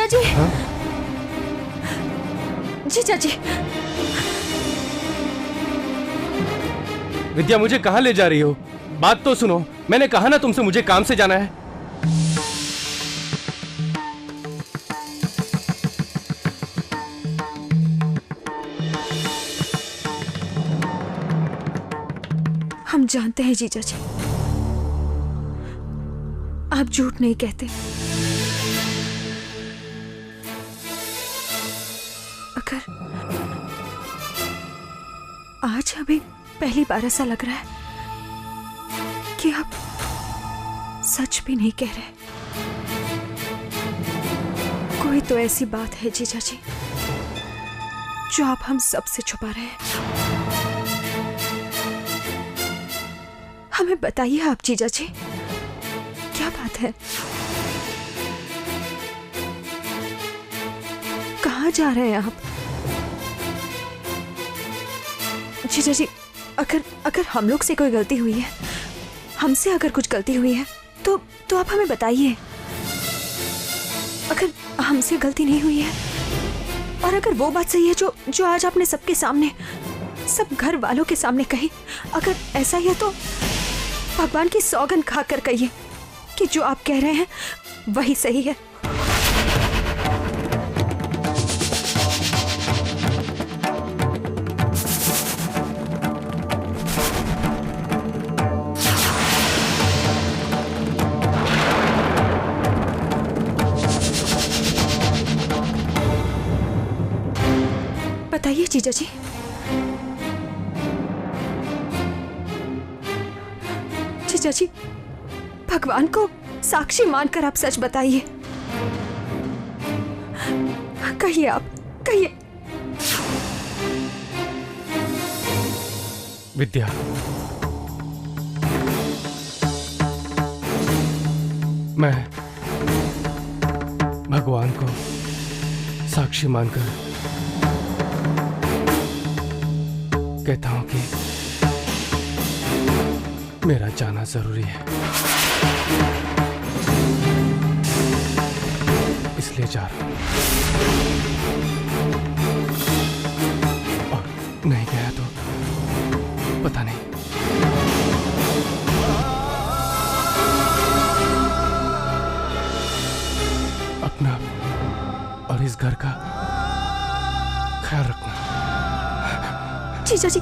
जीजा जी। हाँ? जीजा जी। विद्या, मुझे कहाँ ले जा रही हो? बात तो सुनो, मैंने कहा ना तुमसे मुझे काम से जाना है। हम जानते हैं जीजा जी, आप झूठ नहीं कहते। अगर आज हमें पहली बार ऐसा लग रहा है कि आप सच भी नहीं कह रहे। कोई तो ऐसी बात है जीजा जी जो आप हम सबसे छुपा रहे हैं। हमें बताइए आप जीजा जी, क्या बात है? कहाँ जा रहे हैं आप? जीजा जी, अगर हम लोग से कोई गलती हुई है, हमसे अगर कुछ गलती हुई है तो आप हमें बताइए। अगर हमसे गलती नहीं हुई है और अगर वो बात सही है जो आज आपने सबके सामने, सब घर वालों के सामने कही, अगर ऐसा ही है तो भगवान की सौगंध खाकर कहिए कि जो आप कह रहे हैं वही सही है। बताइए जीजा जी। जीजा जी, भगवान को साक्षी मानकर आप सच बताइए। कहिए, आप कहिए। विद्या, मैं भगवान को साक्षी मानकर कहता हूं कि मेरा जाना जरूरी है, इसलिए जा रहा हूं। और नहीं गया तो पता नहीं। अपना और इस घर का ख्याल रखना। जीजा जी,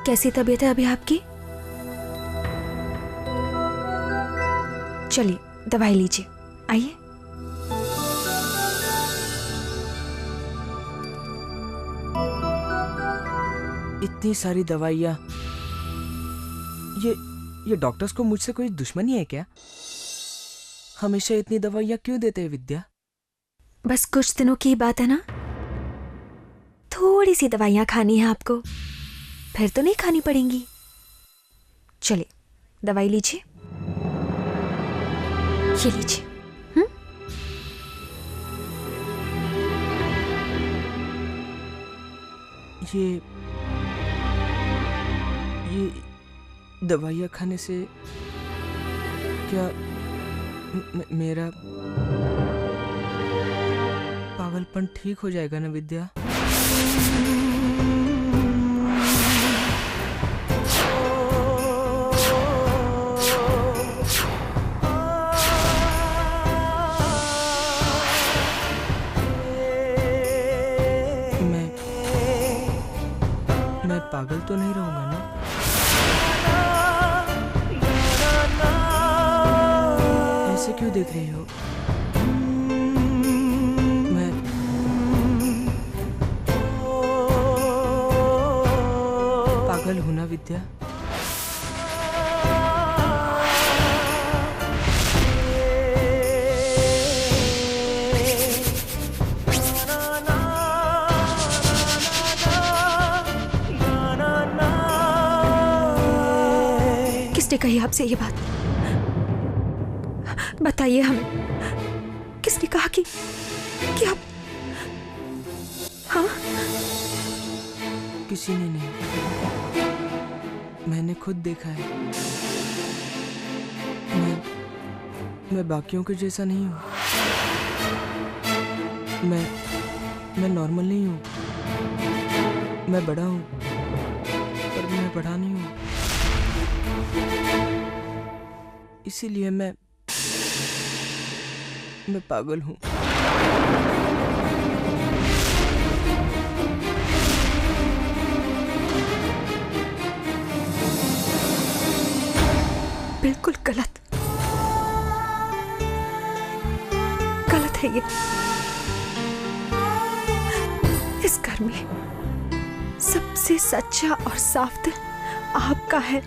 कैसी तबीयत है अभी आपकी? चलिए दवाई लीजिए, आइए। इतनी सारी दवाइयाँ, ये डॉक्टर्स को मुझसे कोई दुश्मनी है क्या? हमेशा इतनी दवाइयाँ क्यों देते हैं विद्या? बस कुछ दिनों की बात है ना, थोड़ी सी दवाइयाँ खानी है आपको, फिर तो नहीं खानी पड़ेंगी। चलिए दवाई लीजिए, ये लीजिए। ये दवाइयाँ खाने से क्या मेरा पागलपन ठीक हो जाएगा ना विद्या? मैं पागल तो नहीं रहूंगा ना? ऐसे क्यों देख रही हो? मैं पागल हूं ना विद्या? किसने कही आपसे ये बात? बताइए हमें, किसने कहा कि आप? हाँ, किसी ने नहीं, मैंने खुद देखा है। मैं बाकियों के जैसा नहीं हूँ। मैं नॉर्मल नहीं हूँ। मैं बड़ा हूँ, पर मैं बड़ा नहीं हूँ। इसीलिए मैं पागल हूँ। बिल्कुल गलत है ये। इस घर में सबसे सच्चा और साफ दिल आपका है।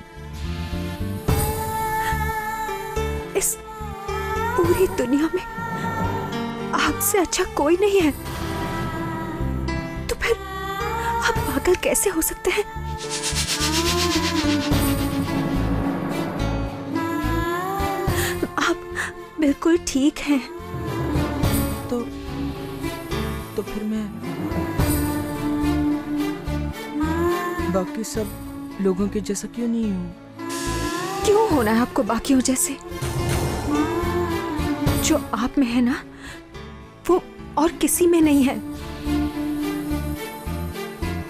इस पूरी दुनिया में आपसे अच्छा कोई नहीं है। तो फिर आप पागल कैसे हो सकते हैं? आप बिल्कुल ठीक हैं। तो फिर मैं बाकी सब लोगों के जैसा क्यों नहीं हूँ? क्यों होना है आपको बाकियों जैसे? जो आप में है ना, वो और किसी में नहीं है।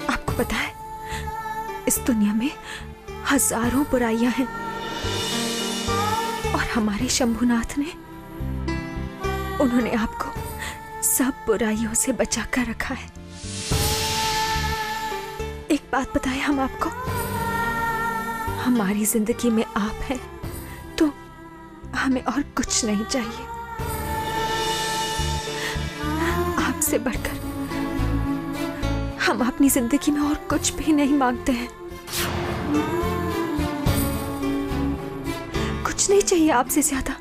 आपको पता है, इस दुनिया में हजारों बुराइयां हैं और हमारे शंभुनाथ ने उन्होंने आपको सब बुराइयों से बचा कर रखा है। एक बात बताएं हम आपको, हमारी जिंदगी में आप हैं तो हमें और कुछ नहीं चाहिए। आपसे बढ़कर हम अपनी जिंदगी में और कुछ भी नहीं मांगते हैं। कुछ नहीं चाहिए आपसे ज्यादा।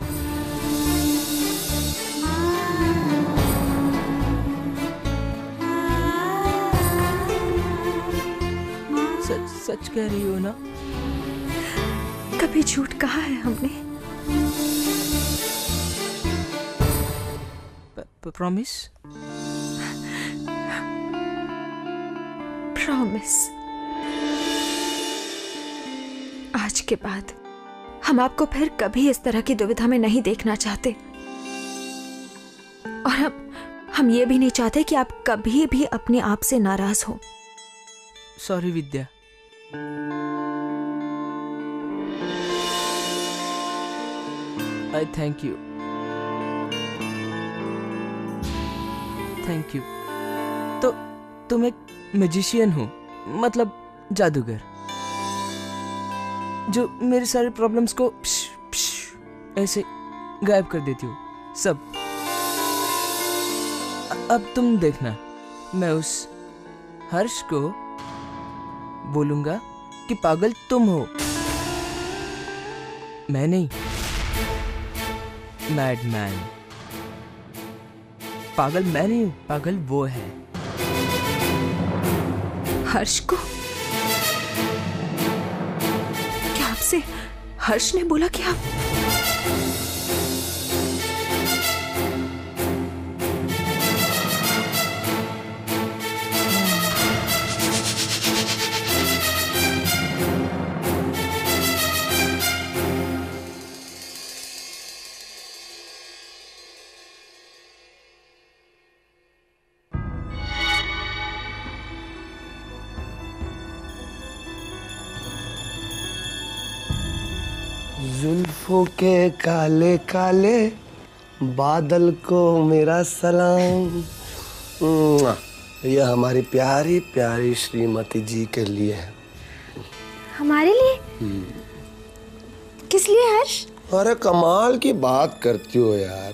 सच कह रही हो ना? कभी झूठ कहा है हमने? प्रॉमिस? प्रॉमिस। आज के बाद हम आपको फिर कभी इस तरह की दुविधा में नहीं देखना चाहते। और हम ये भी नहीं चाहते कि आप कभी भी अपने आप से नाराज हो। Sorry Vidya. I thank you. Thank you. तो तुम एक मैजिशियन हो, मतलब जादूगर, जो मेरे सारे प्रॉब्लम्स को प्श, प्श, ऐसे गायब कर देती हो सब। अब तुम देखना, मैं उस हर्ष को बोलूंगा कि पागल तुम हो, मैं नहीं। मैडमैन। पागल मैं नहीं हूं, पागल वो है। हर्ष को? क्या आपसे हर्ष ने बोला कि आप? जुल्फों के काले काले बादल को मेरा सलाम। यह हमारी प्यारी प्यारी श्रीमती जी के लिए है। हमारे लिए? किस लिए हर्ष? अरे कमाल की बात करती हो यार।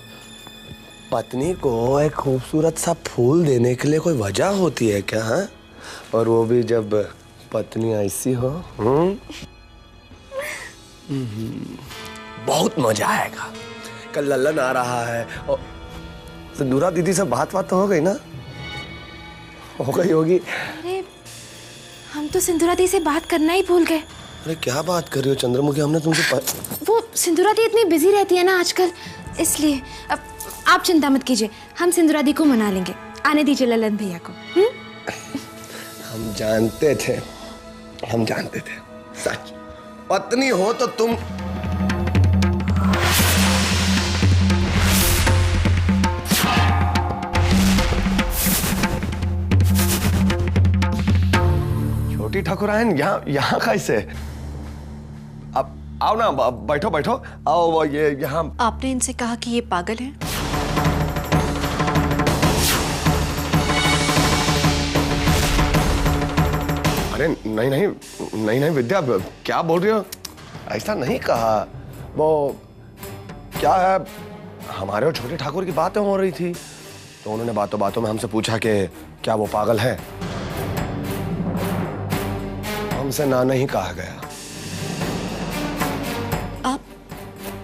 पत्नी को एक खूबसूरत सा फूल देने के लिए कोई वजह होती है क्या? हाँ, और वो भी जब पत्नी ऐसी हो। बहुत मजा आएगा। कल लल्लन आ रहा है और सिंदूरा दीदी से बात तो हो गई ना? हो गई होगी। अरे हम तो सिंदूरा दी से बात करना ही भूल गए। अरे क्या बात कर रही हो चंद्रमुखी, हमने तुमसे वो सिंधुरा दी इतनी बिजी रहती है ना आजकल, इसलिए अब आप चिंता मत कीजिए, हम सिंधुरा दी को मना लेंगे। आने दीजिए ललन भैया को। हम जानते थे, हम जानते थे। सच पत्नी हो तो तुम छोटी ठाकुरायन यहाँ कैसे? अब आओ ना, बैठो बैठो, आओ ये यहाँ। आपने इनसे कहा कि ये पागल हैं? अरे नहीं नहीं नहीं नहीं विद्या, क्या बोल रही हो? ऐसा नहीं कहा। वो क्या है, हमारे और छोटे ठाकुर की बातें हो रही थी, तो उन्होंने बातों बातों में हमसे पूछा कि क्या वो पागल है। हमसे ना नहीं कहा गया। आप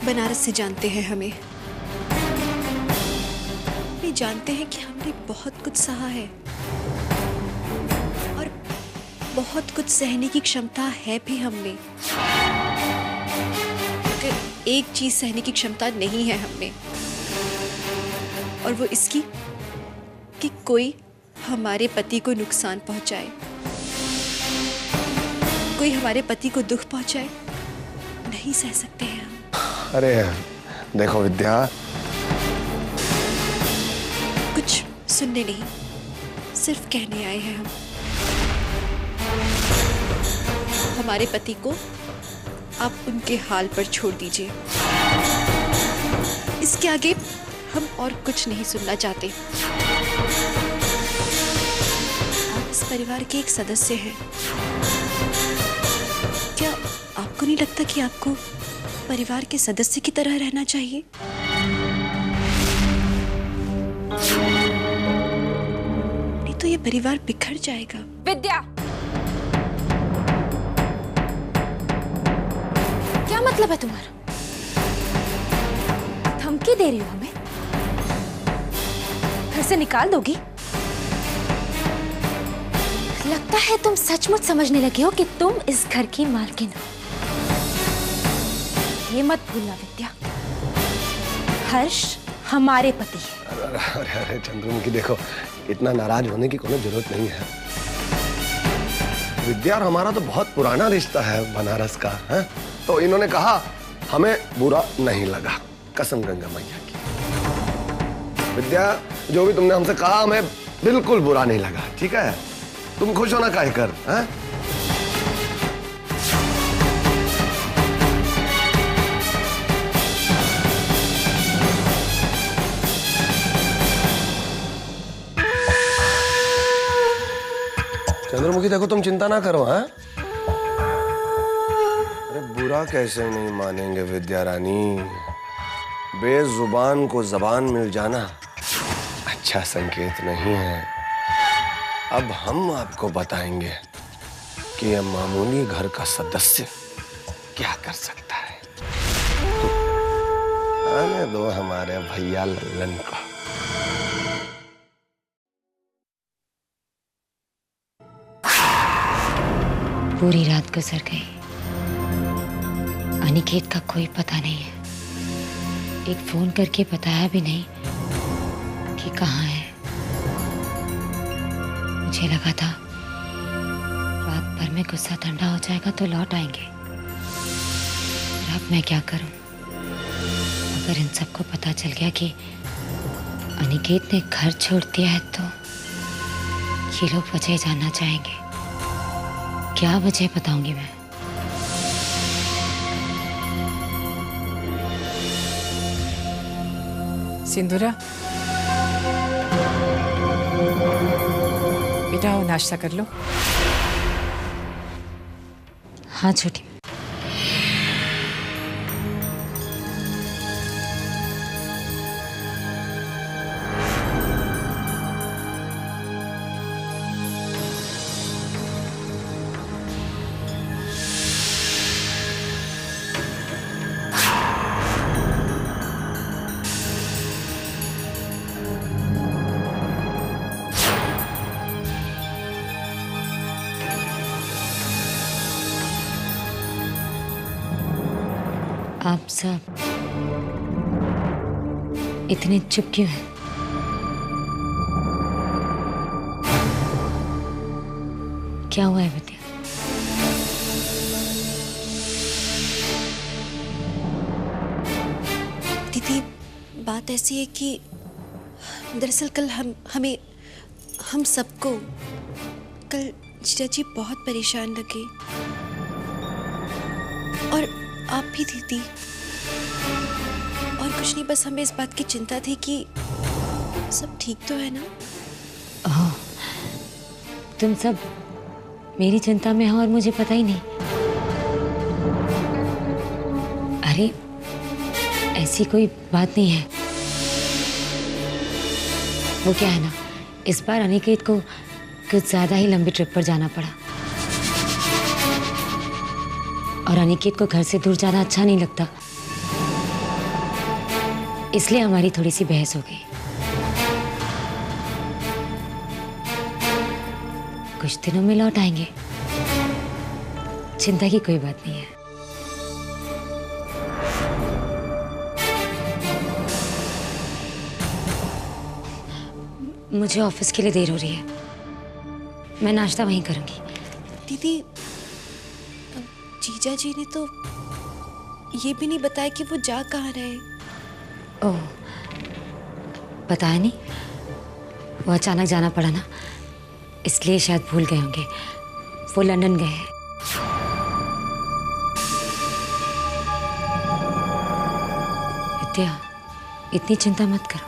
बनारस से जानते हैं हमें, ये जानते हैं कि हमने बहुत कुछ सहा है और बहुत कुछ सहने की क्षमता है भी हमें। अगर एक चीज सहने की क्षमता नहीं है हमें, और वो इसकी कि कोई हमारे पति को नुकसान पहुंचाए, कोई हमारे पति को दुख पहुंचाए, नहीं सह सकते हैं हम। अरे देखो विद्या, कुछ सुनने नहीं, सिर्फ कहने आए हैं हम। हमारे पति को आप उनके हाल पर छोड़ दीजिए, इसके आगे हम और कुछ नहीं सुनना चाहते। आप इस परिवार के एक सदस्य हैं। क्या आपको नहीं लगता कि आपको परिवार के सदस्य की तरह रहना चाहिए? नहीं तो ये परिवार बिखर जाएगा। विद्या, क्या मतलब है तुम्हारा? धमकी दे रही हो हमें? घर से निकाल दोगी? लगता है तुम सचमुच समझने लगे हो कि तुम इस घर की मालकिन हो। ये मत भूलना विद्या, हर्ष हमारे पति है। अरे अरे चंद्रमुखी देखो, इतना नाराज होने की कोई जरूरत नहीं है। विद्या और हमारा तो बहुत पुराना रिश्ता है बनारस का, है? तो इन्होंने कहा, हमें बुरा नहीं लगा, कसम गंगा मैया की। विद्या, जो भी तुमने हमसे कहा हमें बिल्कुल बुरा नहीं लगा, ठीक है? तुम खुश होना काहे कर, हैं? चंद्रमुखी देखो, तुम चिंता ना करो, हैं? अरे बुरा कैसे नहीं मानेंगे विद्या रानी? बेजुबान को जबान मिल जाना अच्छा संकेत नहीं है। अब हम आपको बताएंगे कि यह मामूली घर का सदस्य क्या कर सकता है। आने दो हमारे भैया लल्लन को। पूरी रात गुजर गई, अनिकेत का कोई पता नहीं है। एक फोन करके बताया भी नहीं कि कहाँ है। मुझे लगा था रात भर में गुस्सा ठंडा हो जाएगा तो लौट आएंगे। और अब मैं क्या करूं? अगर इन सबको पता चल गया कि अनिकेत ने घर छोड़ दिया है तो ये लोग वजह जानना चाहेंगे। क्या वजह बताऊंगी मैं? सिंदूरा, बेटा आओ नाश्ता कर लो। हाँ छोटी। आप सब इतने चुप क्यों हैं? क्या हुआ है विद्या? दीदी, बात ऐसी है कि दरअसल कल हम सबको कल जीजा जी बहुत परेशान लगे, और आप भी दीदी। और कुछ नहीं, बस हमें इस बात की चिंता थी कि सब ठीक तो है ना। ओह, तुम सब मेरी चिंता में हो और मुझे पता ही नहीं। अरे ऐसी कोई बात नहीं है। वो क्या है ना, इस बार अनिकेत को कुछ ज्यादा ही लंबी ट्रिप पर जाना पड़ा, और अनिकेत को घर से दूर जाना अच्छा नहीं लगता, इसलिए हमारी थोड़ी सी बहस हो गई। कुछ दिनों में लौट आएंगे, चिंता की कोई बात नहीं है। मुझे ऑफिस के लिए देर हो रही है, मैं नाश्ता वहीं करूंगी। दीदी, जीजा जी ने तो ये भी नहीं बताया कि वो जा कहाँ रहे। ओह, बताया नहीं? वो अचानक जाना पड़ा ना, इसलिए शायद भूल गए होंगे। वो लंदन गए हैं। विद्या, इतनी चिंता मत करो,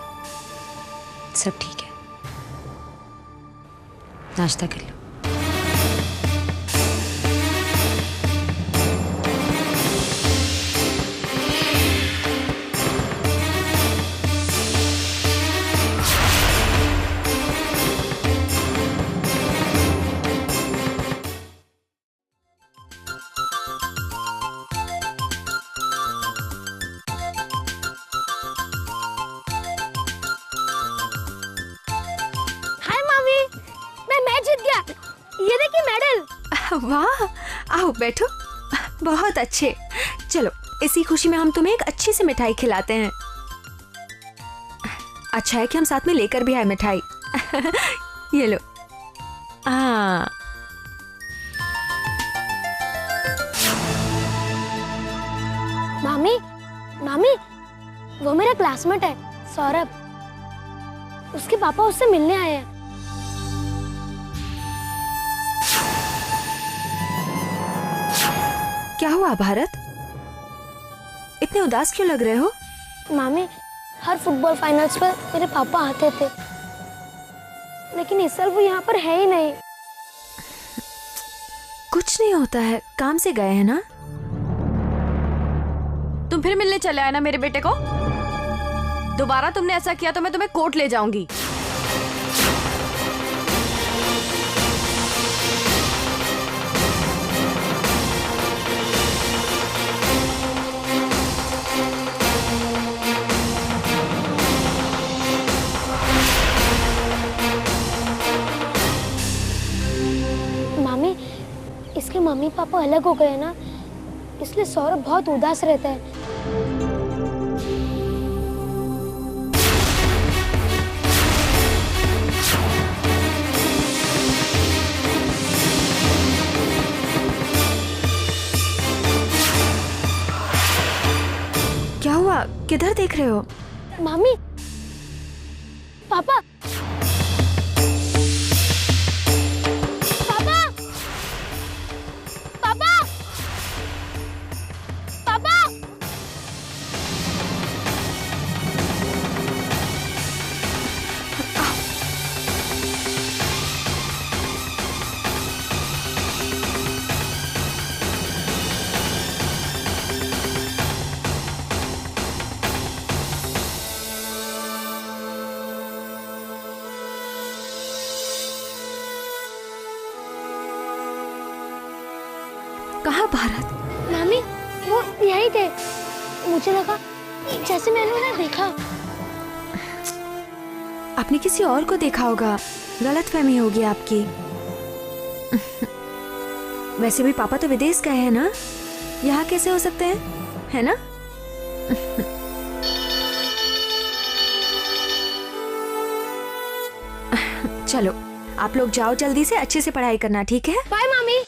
सब ठीक है। नाश्ता कर लो। ये देखिए मेडल। वाह, आओ बैठो। बहुत अच्छे। चलो, इसी खुशी में हम तुम्हें एक अच्छी सी मिठाई खिलाते हैं। अच्छा है कि हम साथ में लेकर भी आए मिठाई। ये लो। हाँ, मामी, मामी, वो मेरा क्लासमेट है सौरभ। उसके पापा उससे मिलने आए हैं। क्या हुआ भारत? इतने उदास क्यों लग रहे हो? मामी, हर फुटबॉल फाइनल्स पर मेरे पापा आते थे, लेकिन इस साल वो यहाँ पर है ही नहीं। कुछ नहीं होता है, काम से गए हैं ना। तुम फिर मिलने चले आए ना मेरे बेटे को। दोबारा तुमने ऐसा किया तो मैं तुम्हें कोर्ट ले जाऊंगी। मामी, इसके मम्मी पापा अलग हो गए ना, इसलिए सौरभ बहुत उदास रहता है। क्या हुआ? किधर देख रहे हो? मामी, पापा, पापा, पापा, पापा। कहाँ भारत? मामी, वो यहीं थे। मुझे लगा जैसे मैंने उन्हें देखा। आपने किसी और को देखा होगा, गलतफहमी होगी आपकी। वैसे भी पापा तो विदेश गए हैं ना, यहाँ कैसे हो सकते हैं, है ना? चलो आप लोग जाओ जल्दी से, अच्छे से पढ़ाई करना, ठीक है? बाय मामी।